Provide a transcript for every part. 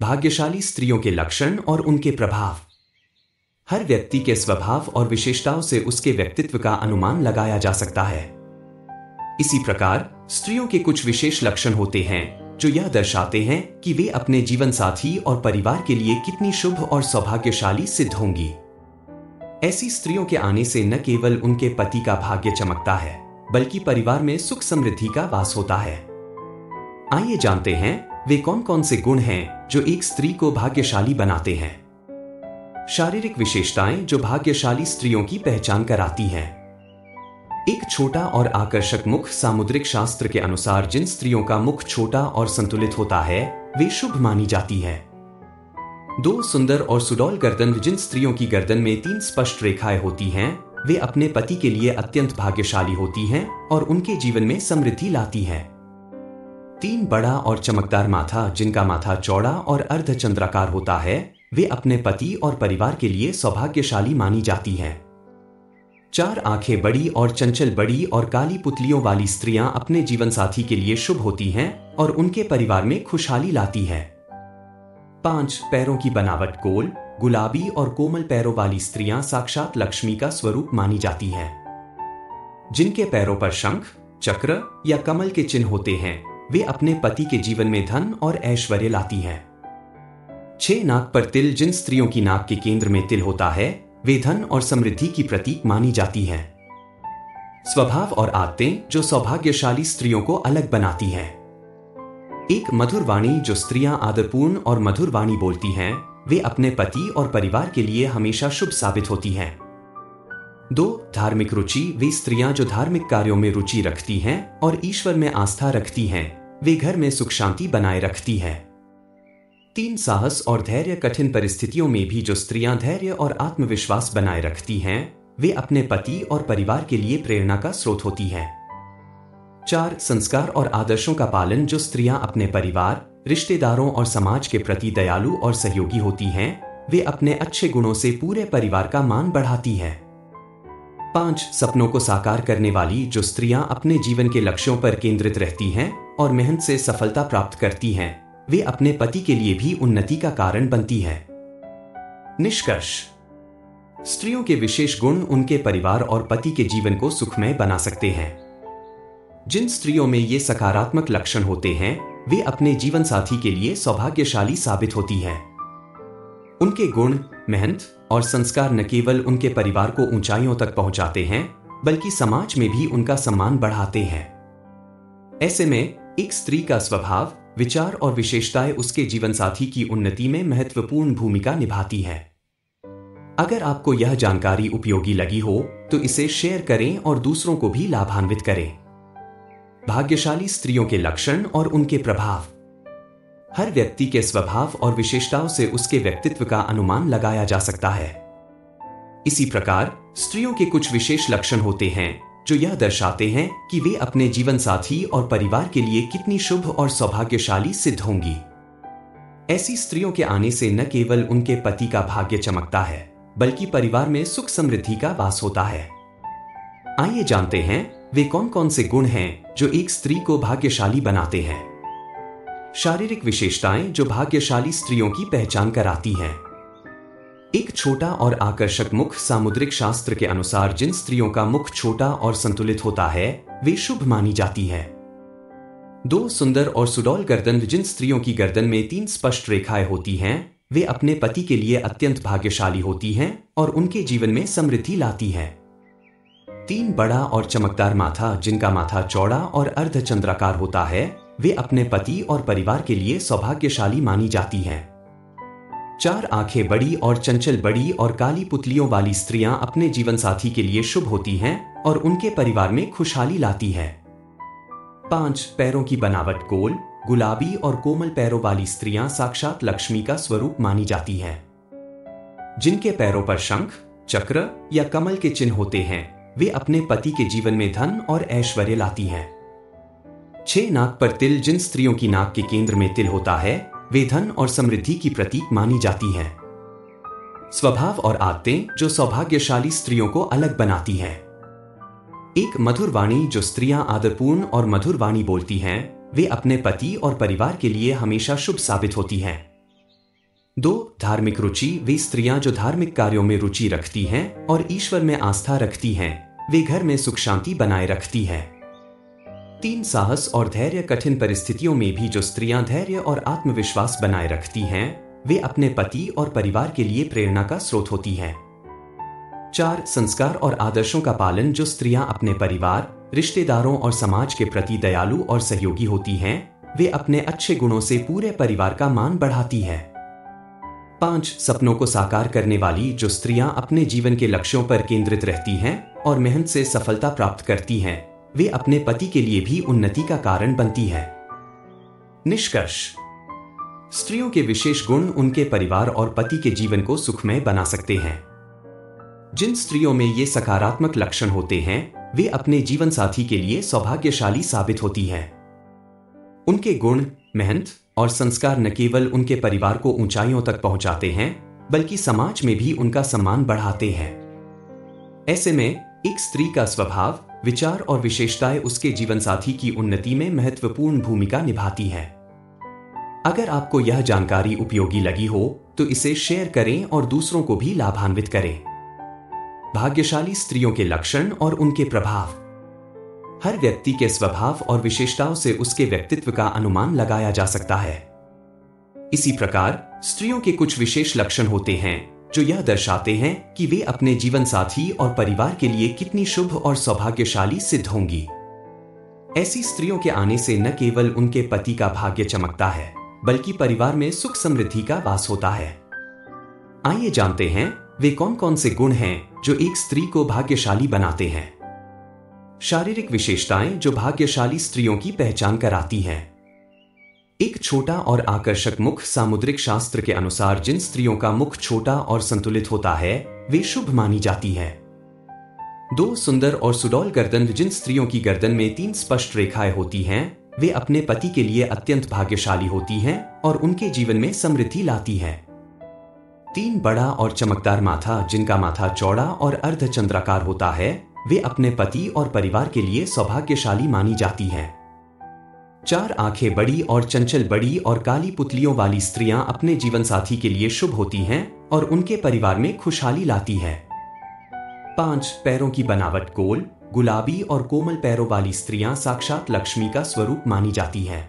भाग्यशाली स्त्रियों के लक्षण और उनके प्रभाव। हर व्यक्ति के स्वभाव और विशेषताओं से उसके व्यक्तित्व का अनुमान लगाया जा सकता है। इसी प्रकार स्त्रियों के कुछ विशेष लक्षण होते हैं जो यह दर्शाते हैं कि वे अपने जीवन साथी और परिवार के लिए कितनी शुभ और सौभाग्यशाली सिद्ध होंगी। ऐसी स्त्रियों के आने से न केवल उनके पति का भाग्य चमकता है, बल्कि परिवार में सुख समृद्धि का वास होता है। आइए जानते हैं वे कौन कौन से गुण हैं जो एक स्त्री को भाग्यशाली बनाते हैं। शारीरिक विशेषताएं जो भाग्यशाली स्त्रियों की पहचान कराती हैं। एक छोटा और आकर्षक मुख। सामुद्रिक शास्त्र के अनुसार जिन स्त्रियों का मुख छोटा और संतुलित होता है वे शुभ मानी जाती है। 2 सुंदर और सुडौल गर्दन। जिन स्त्रियों की गर्दन में 3 स्पष्ट रेखाएं होती हैं वे अपने पति के लिए अत्यंत भाग्यशाली होती हैं और उनके जीवन में समृद्धि लाती हैं। 3 बड़ा और चमकदार माथा। जिनका माथा चौड़ा और अर्धचंद्राकार होता है वे अपने पति और परिवार के लिए सौभाग्यशाली मानी जाती हैं। 4 आंखें। बड़ी और चंचल। बड़ी और काली पुतलियों वाली स्त्रियां अपने जीवन साथी के लिए शुभ होती हैं और उनके परिवार में खुशहाली लाती हैं। 5 पैरों की बनावट। गोल, गुलाबी और कोमल पैरों वाली स्त्रियां साक्षात लक्ष्मी का स्वरूप मानी जाती हैं। जिनके पैरों पर शंख, चक्र या कमल के चिन्ह होते हैं वे अपने पति के जीवन में धन और ऐश्वर्य लाती हैं। 6 नाक पर तिल। जिन स्त्रियों की नाक के केंद्र में तिल होता है वे धन और समृद्धि की प्रतीक मानी जाती हैं। स्वभाव और आदतें जो सौभाग्यशाली स्त्रियों को अलग बनाती हैं। एक मधुर वाणी। जो स्त्रियां आदरपूर्ण और मधुर वाणी बोलती हैं वे अपने पति और परिवार के लिए हमेशा शुभ साबित होती हैं। 2 धार्मिक रुचि। वे स्त्रियां जो धार्मिक कार्यों में रुचि रखती हैं और ईश्वर में आस्था रखती हैं वे घर में सुख शांति बनाए रखती हैं। 3 साहस और धैर्य। कठिन परिस्थितियों में भी जो स्त्रियां धैर्य और आत्मविश्वास बनाए रखती हैं वे अपने पति और परिवार के लिए प्रेरणा का स्रोत होती हैं। 4 संस्कार और आदर्शों का पालन। जो स्त्रियां अपने परिवार, रिश्तेदारों और समाज के प्रति दयालु और सहयोगी होती हैं वे अपने अच्छे गुणों से पूरे परिवार का मान बढ़ाती हैं। 5 सपनों को साकार करने वाली। जो स्त्रियां अपने जीवन के लक्ष्यों पर केंद्रित रहती हैं और मेहनत से सफलता प्राप्त करती हैं वे अपने पति के लिए भी उन्नति का कारण बनती हैं। निष्कर्ष। स्त्रियों के विशेष गुण उनके परिवार और पति के जीवन को सुखमय बना सकते हैं। जिन स्त्रियों में ये सकारात्मक लक्षण होते हैं वे अपने जीवन साथी के लिए सौभाग्यशाली साबित होती हैं। उनके गुण, मेहनत और संस्कार न केवल उनके परिवार को ऊंचाइयों तक पहुंचाते हैं बल्कि समाज में भी उनका सम्मान बढ़ाते हैं। ऐसे में एक स्त्री का स्वभाव, विचार और विशेषताएं उसके जीवन साथी की उन्नति में महत्वपूर्ण भूमिका निभाती है। अगर आपको यह जानकारी उपयोगी लगी हो तो इसे शेयर करें और दूसरों को भी लाभान्वित करें। भाग्यशाली स्त्रियों के लक्षण और उनके प्रभाव। हर व्यक्ति के स्वभाव और विशेषताओं से उसके व्यक्तित्व का अनुमान लगाया जा सकता है। इसी प्रकार स्त्रियों के कुछ विशेष लक्षण होते हैं जो यह दर्शाते हैं कि वे अपने जीवन साथी और परिवार के लिए कितनी शुभ और सौभाग्यशाली सिद्ध होंगी। ऐसी स्त्रियों के आने से न केवल उनके पति का भाग्य चमकता है, बल्कि परिवार में सुख समृद्धि का वास होता है। आइए जानते हैं वे कौन कौन से गुण हैं जो एक स्त्री को भाग्यशाली बनाते हैं। शारीरिक विशेषताएं जो भाग्यशाली स्त्रियों की पहचान कराती हैं। एक छोटा और आकर्षक मुख। सामुद्रिक शास्त्र के अनुसार जिन स्त्रियों का मुख छोटा और संतुलित होता है वे शुभ मानी जाती हैं। 2 सुंदर और सुडौल गर्दन। जिन स्त्रियों की गर्दन में 3 स्पष्ट रेखाएं होती हैं वे अपने पति के लिए अत्यंत भाग्यशाली होती हैं और उनके जीवन में समृद्धि लाती हैं। 3 बड़ा और चमकदार माथा। जिनका माथा चौड़ा और अर्धचंद्राकार होता है वे अपने पति और परिवार के लिए सौभाग्यशाली मानी जाती हैं। 4 आंखें। बड़ी और चंचल। बड़ी और काली पुतलियों वाली स्त्रियां अपने जीवन साथी के लिए शुभ होती हैं और उनके परिवार में खुशहाली लाती हैं। 5 पैरों की बनावट। गोल, गुलाबी और कोमल पैरों वाली स्त्रियां साक्षात लक्ष्मी का स्वरूप मानी जाती हैं। जिनके पैरों पर शंख, चक्र या कमल के चिन्ह होते हैं वे अपने पति के जीवन में धन और ऐश्वर्य लाती हैं। 6 नाक पर तिल। जिन स्त्रियों की नाक के केंद्र में तिल होता है वे धन और समृद्धि की प्रतीक मानी जाती हैं। स्वभाव और आदतें जो सौभाग्यशाली स्त्रियों को अलग बनाती हैं। एक मधुर वाणी। जो स्त्रियां आदरपूर्ण और मधुर वाणी बोलती हैं वे अपने पति और परिवार के लिए हमेशा शुभ साबित होती हैं। 2. धार्मिक रुचि। वे स्त्रियां जो धार्मिक कार्यों में रुचि रखती हैं और ईश्वर में आस्था रखती हैं, वे घर में सुख शांति बनाए रखती हैं। 3. साहस और धैर्य। कठिन परिस्थितियों में भी जो स्त्रियां धैर्य और आत्मविश्वास बनाए रखती हैं, वे अपने पति और परिवार के लिए प्रेरणा का स्रोत होती हैं। 4. संस्कार और आदर्शों का पालन। जो स्त्रियां अपने परिवार, रिश्तेदारों और समाज के प्रति दयालु और सहयोगी होती हैं, वे अपने अच्छे गुणों से पूरे परिवार का मान बढ़ाती हैं। 5. सपनों को साकार करने वाली। जो स्त्रियां अपने जीवन के लक्ष्यों पर केंद्रित रहती हैं और मेहनत से सफलता प्राप्त करती हैं, वे अपने पति के लिए भी उन्नति का कारण बनती हैं। निष्कर्ष। स्त्रियों के विशेष गुण उनके परिवार और पति के जीवन को सुखमय बना सकते हैं। जिन स्त्रियों में ये सकारात्मक लक्षण होते हैं, वे अपने जीवन साथी के लिए सौभाग्यशाली साबित होती हैं। उनके गुण, मेहनत और संस्कार न केवल उनके परिवार को ऊंचाइयों तक पहुंचाते हैं, बल्कि समाज में भी उनका सम्मान बढ़ाते हैं। ऐसे में एक स्त्री का स्वभाव, विचार और विशेषताएं उसके जीवन साथी की उन्नति में महत्वपूर्ण भूमिका निभाती हैं। अगर आपको यह जानकारी उपयोगी लगी हो तो इसे शेयर करें और दूसरों को भी लाभान्वित करें। भाग्यशाली स्त्रियों के लक्षण और उनके प्रभाव। हर व्यक्ति के स्वभाव और विशेषताओं से उसके व्यक्तित्व का अनुमान लगाया जा सकता है। इसी प्रकार स्त्रियों के कुछ विशेष लक्षण होते हैं जो यह दर्शाते हैं कि वे अपने जीवन साथी और परिवार के लिए कितनी शुभ और सौभाग्यशाली सिद्ध होंगी। ऐसी स्त्रियों के आने से न केवल उनके पति का भाग्य चमकता है, बल्कि परिवार में सुख समृद्धि का वास होता है। आइए जानते हैं वे कौन कौन से गुण हैं जो एक स्त्री को भाग्यशाली बनाते हैं। शारीरिक विशेषताएं जो भाग्यशाली स्त्रियों की पहचान कराती हैं। एक छोटा और आकर्षक मुख। सामुद्रिक शास्त्र के अनुसार जिन स्त्रियों का मुख छोटा और संतुलित होता है, वे शुभ मानी जाती हैं। 2. सुंदर और सुडौल गर्दन। जिन स्त्रियों की गर्दन में 3 स्पष्ट रेखाएं होती हैं, वे अपने पति के लिए अत्यंत भाग्यशाली होती हैं और उनके जीवन में समृद्धि लाती हैं। 3. बड़ा और चमकदार माथा। जिनका माथा चौड़ा और अर्धचंद्राकार होता है, वे अपने पति और परिवार के लिए सौभाग्यशाली मानी जाती हैं। 4. आंखें बड़ी और चंचल। बड़ी और काली पुतलियों वाली स्त्रियां अपने जीवन साथी के लिए शुभ होती हैं और उनके परिवार में खुशहाली लाती हैं। 5. पैरों की बनावट। गोल, गुलाबी और कोमल पैरों वाली स्त्रियां साक्षात लक्ष्मी का स्वरूप मानी जाती हैं।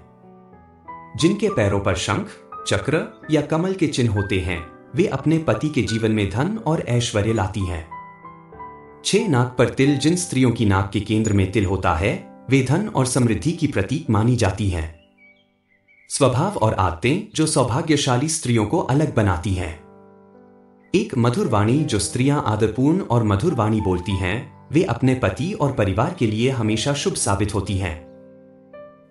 जिनके पैरों पर शंख, चक्र या कमल के चिन्ह होते हैं, वे अपने पति के जीवन में धन और ऐश्वर्य लाती हैं। 6. नाक पर तिल। जिन स्त्रियों की नाक के केंद्र में तिल होता है, वे धन और समृद्धि की प्रतीक मानी जाती हैं। स्वभाव और आदतें जो सौभाग्यशाली स्त्रियों को अलग बनाती हैं। एक मधुर वाणी। जो स्त्रियां आदरपूर्ण और मधुर वाणी बोलती हैं, वे अपने पति और परिवार के लिए हमेशा शुभ साबित होती हैं।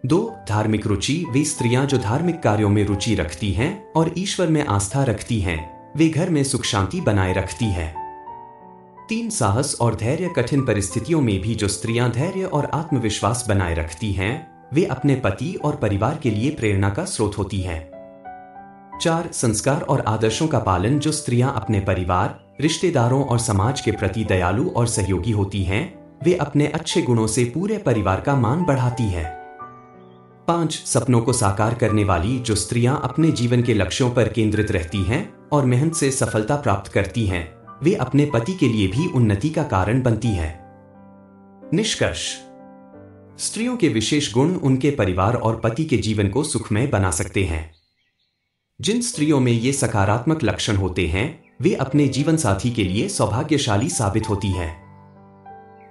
2. धार्मिक रुचि। वे स्त्रियां जो धार्मिक कार्यों में रुचि रखती हैं और ईश्वर में आस्था रखती हैं, वे घर में सुख शांति बनाए रखती हैं। 3. साहस और धैर्य। कठिन परिस्थितियों में भी जो स्त्रियां धैर्य और आत्मविश्वास बनाए रखती हैं, वे अपने पति और परिवार के लिए प्रेरणा का स्रोत होती हैं। 4. संस्कार और आदर्शों का पालन। जो स्त्रियां अपने परिवार, रिश्तेदारों और समाज के प्रति दयालु और सहयोगी होती हैं, वे अपने अच्छे गुणों से पूरे परिवार का मान बढ़ाती हैं। 5. सपनों को साकार करने वाली। जो स्त्रियां अपने जीवन के लक्ष्यों पर केंद्रित रहती हैं और मेहनत से सफलता प्राप्त करती हैं, वे अपने पति के लिए भी उन्नति का कारण बनती हैं। निष्कर्ष। स्त्रियों के विशेष गुण उनके परिवार और पति के जीवन को सुखमय बना सकते हैं। जिन स्त्रियों में ये सकारात्मक लक्षण होते हैं, वे अपने जीवन साथी के लिए सौभाग्यशाली साबित होती हैं।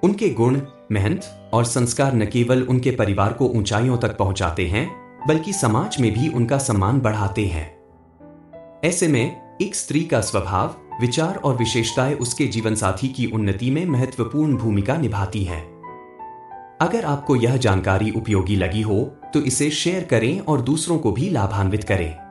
उनके गुण, मेहनत और संस्कार न केवल उनके परिवार को ऊंचाइयों तक पहुंचाते हैं, बल्कि समाज में भी उनका सम्मान बढ़ाते हैं। ऐसे में एक स्त्री का स्वभाव, विचार और विशेषताएं उसके जीवन साथी की उन्नति में महत्वपूर्ण भूमिका निभाती हैं। अगर आपको यह जानकारी उपयोगी लगी हो तो इसे शेयर करें और दूसरों को भी लाभान्वित करें।